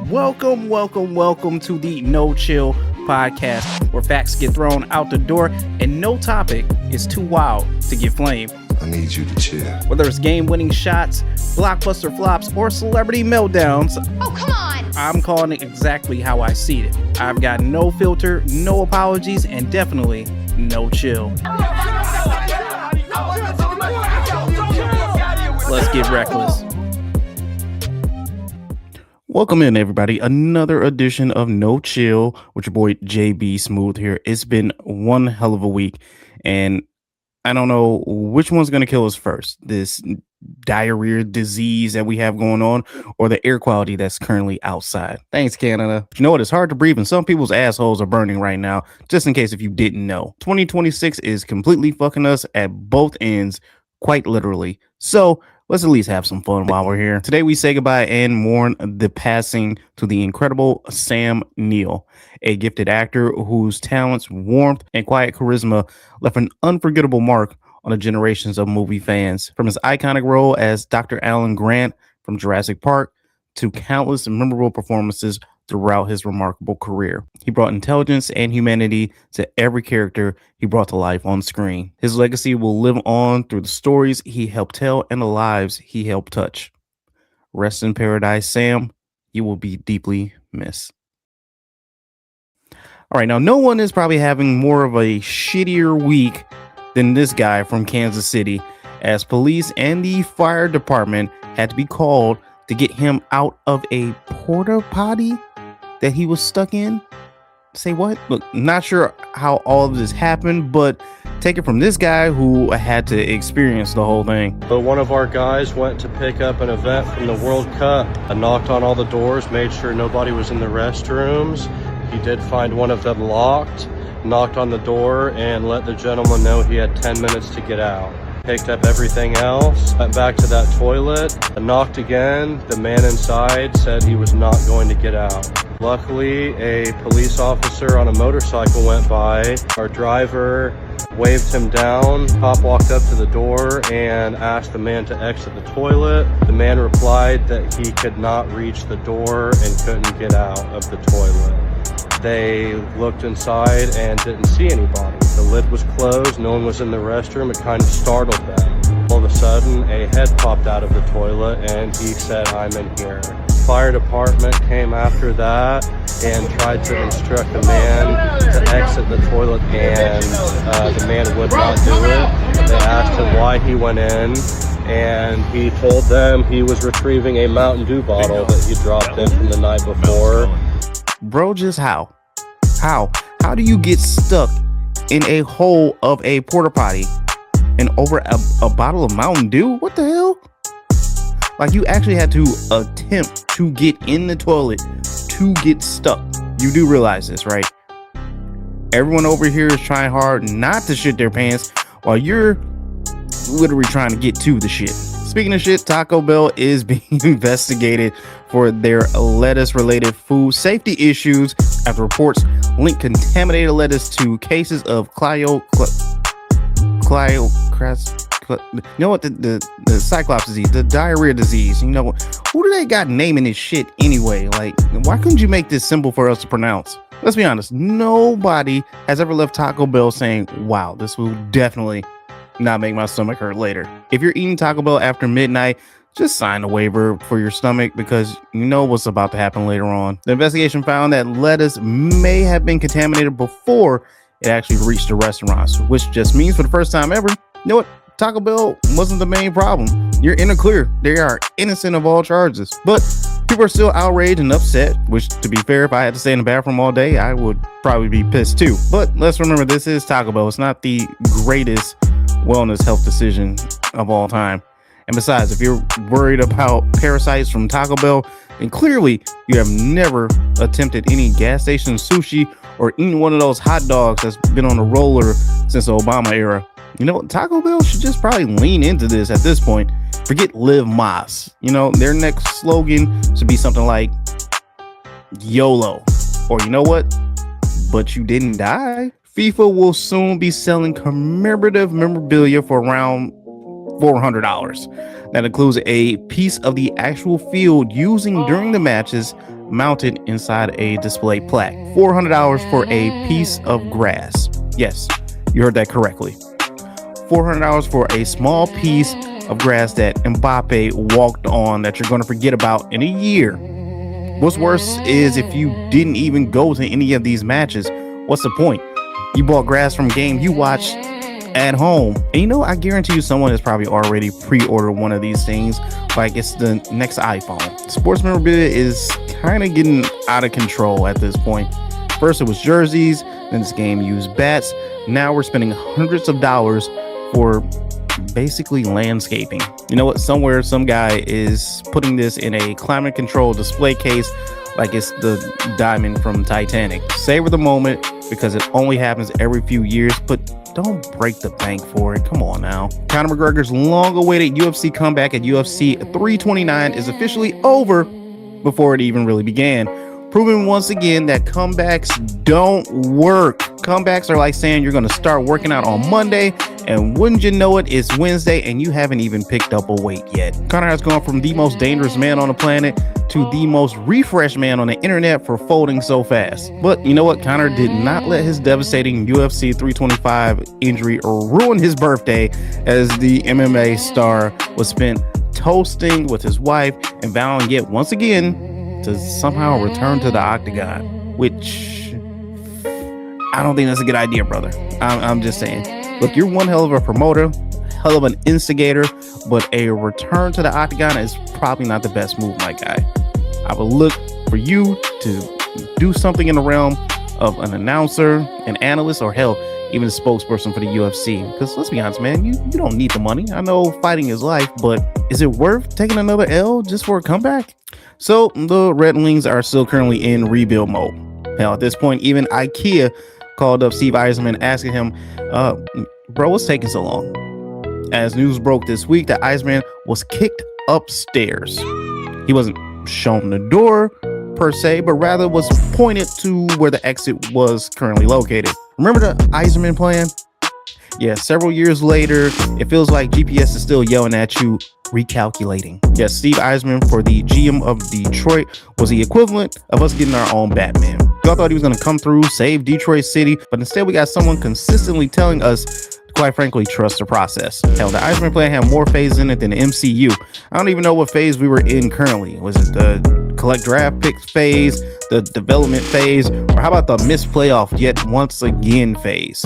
Welcome to the No Chill podcast, where facts get thrown out the door and no topic is too wild to get flamed. I need you to chill. Whether it's game-winning shots, blockbuster flops, or celebrity meltdowns, oh, come on! I'm calling it exactly how I see it. I've got no filter, no apologies, and definitely no chill. Let's get reckless. Welcome in, everybody. Another edition of No Chill with your boy JBSmoovv here. It's been one hell of a week, and I don't know which one's going to kill us first. This diarrhea disease that we have going on, or the air quality that's currently outside. Thanks, Canada. But you know what? It's hard to breathe, and some people's assholes are burning right now, just in case if you didn't know. 2026 is completely fucking us at both ends, quite literally. So let's at least have some fun while we're here. Today, we say goodbye and mourn the passing to the incredible Sam Neill, a gifted actor whose talents, warmth, and quiet charisma left an unforgettable mark on the generations of movie fans. From his iconic role as Dr. Alan Grant from Jurassic Park to countless memorable performances throughout his remarkable career, he brought intelligence and humanity to every character he brought to life on screen. His legacy will live on through the stories he helped tell and the lives he helped touch. Rest in paradise, Sam. You will be deeply missed. All right, now no one is probably having more of a shittier week than this guy from Kansas City, as police and the fire department had to be called to get him out of a porta potty that he was stuck in. Say what? Look, not sure how all of this happened, but take it from this guy who had to experience the whole thing. But one of our guys went to pick up an event from the World Cup. I knocked on all the doors, made sure nobody was in the restrooms. He did find one of them locked, knocked on the door, and let the gentleman know he had 10 minutes to get out. Picked up everything else, went back to that toilet, knocked again. The man inside said he was not going to get out. Luckily, a police officer on a motorcycle went by. Our driver waved him down. Cop walked up to the door and asked the man to exit the toilet. The man replied that he could not reach the door and couldn't get out of the toilet. They looked inside and didn't see anybody. The lid was closed, no one was in the restroom. It kind of startled them. All of a sudden, a head popped out of the toilet and he said, "I'm in here." Fire department came after that and tried to instruct the man to exit the toilet, and the man would not do it. They asked him why he went in, and he told them he was retrieving a Mountain Dew bottle that he dropped in from the night before. Bro, just how do you get stuck in a hole of a porta potty and over a bottle of Mountain Dew? What the hell? Like, you actually had to attempt to get in the toilet to get stuck. You do realize this, right? Everyone over here is trying hard not to shit their pants while you're literally trying to get to the shit. Speaking of shit, Taco Bell is being investigated for their lettuce-related food safety issues after reports link contaminated lettuce to cases of you know what, the Cyclops disease, the diarrhea disease. You know, who do they got naming this shit anyway? Like, why couldn't you make this simple for us to pronounce? Let's be honest, nobody has ever left Taco Bell saying, wow, this will definitely not make my stomach hurt later. If you're eating Taco Bell after midnight, just sign a waiver for your stomach, because you know what's about to happen later on. The investigation found that lettuce may have been contaminated before it actually reached the restaurants, which just means for the first time ever, you know what? Taco Bell wasn't the main problem. You're in the clear. They are innocent of all charges. But people are still outraged and upset, which, to be fair, if I had to stay in the bathroom all day, I would probably be pissed too. But let's remember, this is Taco Bell. It's not the greatest wellness health decision of all time. And besides, if you're worried about parasites from Taco Bell, then clearly you have never attempted any gas station sushi or eaten one of those hot dogs that's been on a roller since the Obama era. You know, Taco Bell should just probably lean into this at this point. Forget Live Más. You know, their next slogan should be something like YOLO. Or you know what? But you didn't die. FIFA will soon be selling commemorative memorabilia for around $400. That includes a piece of the actual field using during the matches, mounted inside a display plaque. $400 for a piece of grass. Yes, you heard that correctly. $400 for a small piece of grass that Mbappe walked on that you're going to forget about in a year. What's worse is if you didn't even go to any of these matches, what's the point? You bought grass from a game you watched at home. And you know, I guarantee you someone has probably already pre-ordered one of these things, like it's the next iPhone. Sports memorabilia is kind of getting out of control at this point. First it was jerseys, then this game used bats. Now we're spending hundreds of dollars for basically landscaping. You know what? Somewhere some guy is putting this in a climate control display case like it's the diamond from Titanic. Savor the moment because it only happens every few years, but don't break the bank for it. Come on now. Conor McGregor's long-awaited UFC comeback at UFC 329 is officially over before it even really began, proving once again that comebacks don't work. Comebacks are like saying you're going to start working out on Monday, and wouldn't you know it, it's Wednesday and you haven't even picked up a weight yet. Conor has gone from the most dangerous man on the planet to the most refreshed man on the internet for folding so fast. But you know what? Conor did not let his devastating UFC 325 injury ruin his birthday, as the MMA star was spent toasting with his wife and vowing yet once again to somehow return to the octagon, which I don't think that's a good idea, brother. I'm just saying. Look, you're one hell of a promoter, hell of an instigator, but a return to the octagon is probably not the best move, my guy. I would look for you to do something in the realm of an announcer, an analyst, or hell, even a spokesperson for the UFC. Because let's be honest, man, you don't need the money. I know fighting is life, but is it worth taking another L just for a comeback? So the Red Wings are still currently in rebuild mode. Hell, at this point, even IKEA called up Steve Yzerman asking him, bro, what's taking so long? As news broke this week that Yzerman was kicked upstairs. He wasn't shown the door per se, but rather was pointed to where the exit was currently located. Remember the Yzerman plan? Yeah, several years later, it feels like GPS is still yelling at you, recalculating. Yes, Steve Yzerman for the GM of Detroit was the equivalent of us getting our own Batman. Y'all thought he was going to come through, save Detroit City, but instead we got someone consistently telling us, quite frankly, trust the process. Hell, the Yzerman plan had more phases in it than the MCU. I don't even know what phase we were in currently. Was it the collect draft picks phase, the development phase, or how about the missed playoff yet once again phase?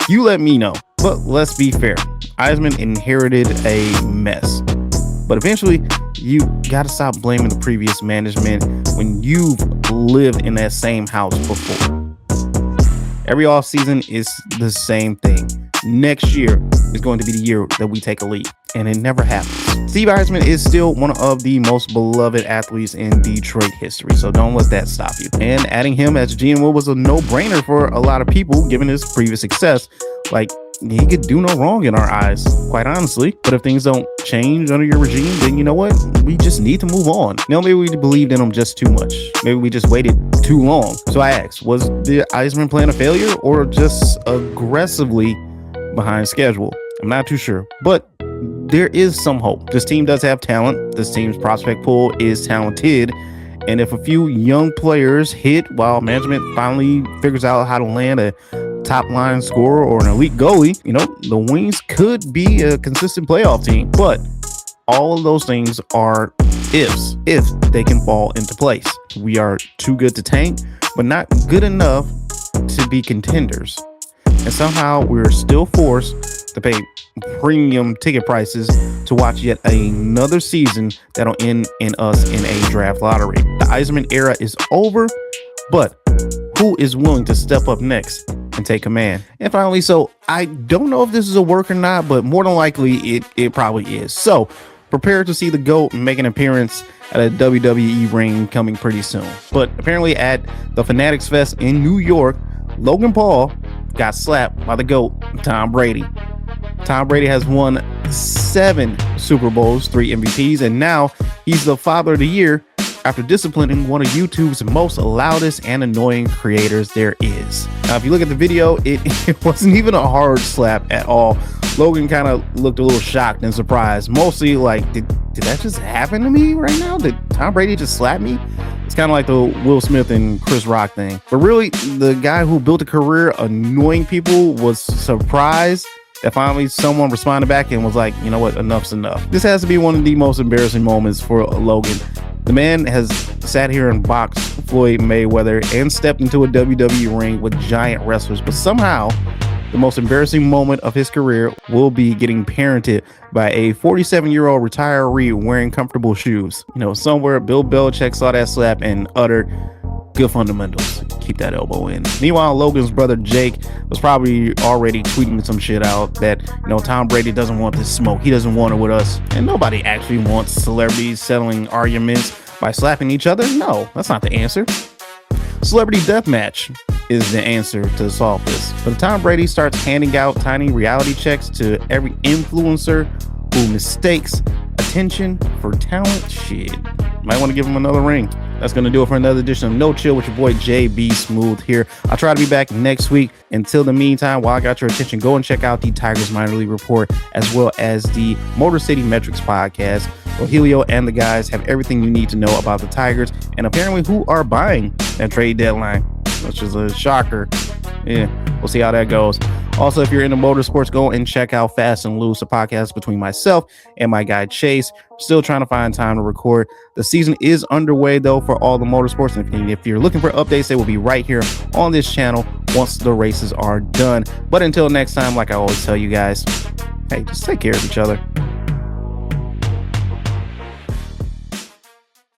You let me know. But let's be fair, Yzerman inherited a mess. But eventually, you gotta stop blaming the previous management when you've lived in that same house before. Every offseason is the same thing. Next year is going to be the year that we take a leap, and it never happens. Steve Yzerman is still one of the most beloved athletes in Detroit history, so don't let that stop you. And adding him as GM was a no-brainer for a lot of people, given his previous success. Like, he could do no wrong in our eyes, quite honestly. But if things don't change under your regime, then you know what? We just need to move on. You know, maybe we believed in him just too much. Maybe we just waited too long. So I asked, was the Yzerman plan a failure or just aggressively behind schedule? I'm not too sure, but there is some hope. This team does have talent. This team's prospect pool is talented. And if a few young players hit while management finally figures out how to land a top line scorer or an elite goalie, you know, the Wings could be a consistent playoff team. But all of those things are ifs, if they can fall into place. We are too good to tank, but not good enough to be contenders. And somehow we're still forced to pay premium ticket prices to watch yet another season that'll end in us in a draft lottery. The Yzerman era is over, but who is willing to step up next and take command? And finally, so I don't know if this is a work or not, but more than likely it probably is. So prepare to see the GOAT make an appearance at a WWE ring coming pretty soon. But apparently at the Fanatics Fest in New York, Logan Paul got slapped by the GOAT, Tom Brady. Tom Brady has won 7 Super Bowls, 3 MVPs, and now he's the Father of the Year after disciplining one of YouTube's most loudest and annoying creators there is. Now, if you look at the video, it wasn't even a hard slap at all. Logan kind of looked a little shocked and surprised, mostly like, did that just happen to me right now? Did Tom Brady just slap me? It's kind of like the Will Smith and Chris Rock thing. But really, the guy who built a career annoying people was surprised that finally someone responded back and was like, you know what, enough's enough. This has to be one of the most embarrassing moments for Logan. The man has sat here and boxed Floyd Mayweather and stepped into a WWE ring with giant wrestlers, but somehow the most embarrassing moment of his career will be getting parented by a 47-year-old retiree wearing comfortable shoes. You know, somewhere Bill Belichick saw that slap and uttered, "Good fundamentals. Keep that elbow in." Meanwhile, Logan's brother Jake was probably already tweeting some shit out that, you know, Tom Brady doesn't want this smoke. He doesn't want it with us. And nobody actually wants celebrities settling arguments by slapping each other. No, that's not the answer. Celebrity deathmatch is the answer to solve this. But if Tom Brady starts handing out tiny reality checks to every influencer who mistakes attention for talent, shit, might want to give him another ring. That's going to do it for another edition of No Chill with your boy JBSmoovv here. I'll try to be back next week. Until the meantime, while I got your attention, go and check out the Tigers Minor League Report as well as the Motor City Metrics podcast. Helio and the guys have everything you need to know about the Tigers and apparently who are buying that trade deadline, which is a shocker. Yeah, we'll see how that goes. Also, if you're into motorsports, go and check out Fast and Loose, a podcast between myself and my guy Chase. Still trying to find time to record. The season is underway, though, for all the motorsports. And if you're looking for updates, they will be right here on this channel once the races are done. But until next time, like I always tell you guys, hey, just take care of each other.